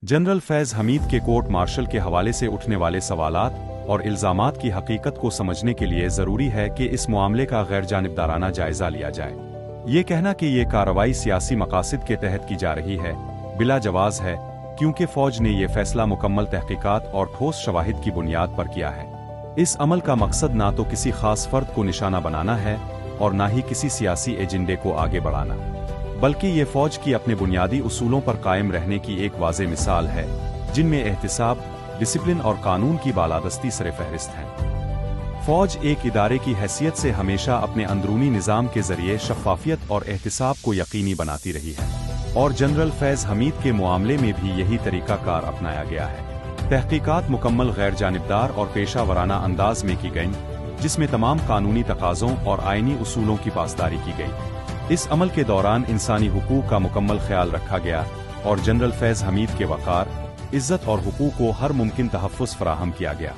General फैज़ हमीद के court martial के हवाले से उठने वाले सवालात और इल्ज़ामात की हकीकत को समझने के लिए ज़रूरी है कि इस मामले का गैर जानिबदाराना जायज़ा लिया जाए। ये कहना कि ये कार्रवाई सियासी मकासद के तहत की जा रही है बिला जवाज़ है, क्योंकि फ़ौज ने ये फैसला मुकम्मल तहकीकात और ठोस शवाहिद की बुनियाद पर किया है। इस अमल का मकसद ना तो किसी खास फर्द को निशाना बनाना है और ना ही किसी सियासी एजेंडे को आगे बढ़ाना, बल्कि ये फ़ौज की अपने बुनियादी उसूलों पर कायम रहने की एक वाज़ेह मिसाल है, जिनमें एहतिसाब, डिसिप्लिन और कानून की बालादस्ती सरे-फ़हरिस्त हैं। फ़ौज एक इदारे की हैसियत से हमेशा अपने अंदरूनी निज़ाम के ज़रिए शफ़ाफ़ियत और एहतिसाब को यकीनी बनाती रही है, और जनरल फैज़ हमीद के मामले में भी यही तरीक़ाकार अपनाया गया है। तहक़ीक़ात मुकम्मल गैर जानिबदार और पेशा वराना अंदाज में की गईं, जिसमें तमाम कानूनी तकाज़ों और आइनी उसूलों की पासदारी की गई। इस अमल के दौरान इंसानी हुकूक का मुकम्मल ख्याल रखा गया और जनरल फैज़ हमीद के वक़ार, इज़्ज़त और हुकूक को हर मुमकिन तहफ़्फ़ुज़ फ़राहम किया गया।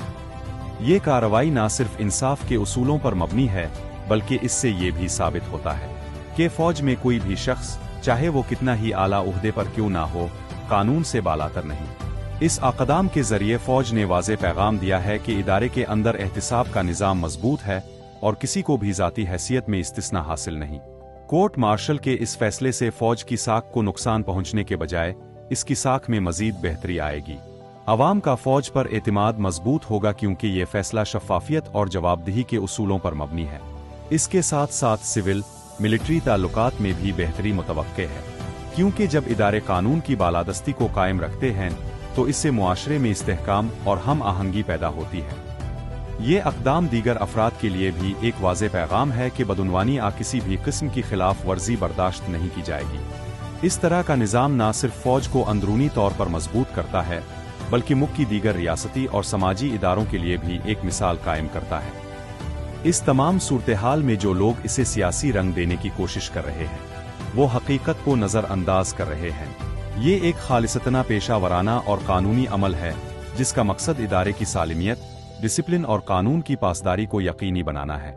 ये कार्रवाई न सिर्फ इंसाफ के उसूलों पर मबनी है, बल्कि इससे ये भी साबित होता है कि फ़ौज में कोई भी शख्स, चाहे वो कितना ही आला उहदे पर क्यों ना हो, कानून से बालातर नहीं। इस अक़दाम के ज़रिए फ़ौज ने वाज़ेह पैगाम दिया है कि इदारे के अंदर एहतिसाब का निज़ाम मज़बूत है और किसी को भी ज़ाती हैसियत में इस्तिस्ना हासिल नहीं। कोर्ट मार्शल के इस फैसले से फ़ौज की साख को नुकसान पहुंचने के बजाय इसकी साख में मज़ीद बेहतरी आएगी। अवाम का फ़ौज पर एतिमाद मज़बूत होगा, क्योंकि ये फैसला शफ़ाफ़ियत और जवाबदेही के उसूलों पर मबनी है। इसके साथ साथ सिविल मिलिट्री ताल्लुकात में भी बेहतरी मुतवक्के है, क्योंकि जब इदारे कानून की बालादस्ती को कायम रखते हैं तो इससे मुआशरे में इस्तेहकाम और हम आहंगी पैदा होती है। ये अक़दाम दीगर अफराद के लिए भी एक वाज़ेह पैगाम है कि बदउनवानी किसी भी किस्म की खिलाफ वर्जी बर्दाश्त नहीं की जाएगी। इस तरह का निज़ाम न सिर्फ फ़ौज को अंदरूनी तौर पर मजबूत करता है, बल्कि मुल्क की दीगर रियासती और समाजी इदारों के लिए भी एक मिसाल कायम करता है। इस तमाम सूरत-ए-हाल में जो लोग इसे सियासी रंग देने की कोशिश कर रहे हैं, वो हकीकत को नज़रअंदाज कर रहे हैं। ये एक खालिसतना पेशा वराना और कानूनी अमल है, जिसका मकसद इदारे की सालिमियत, डिसिप्लिन और कानून की पासदारी को यकीनी बनाना है।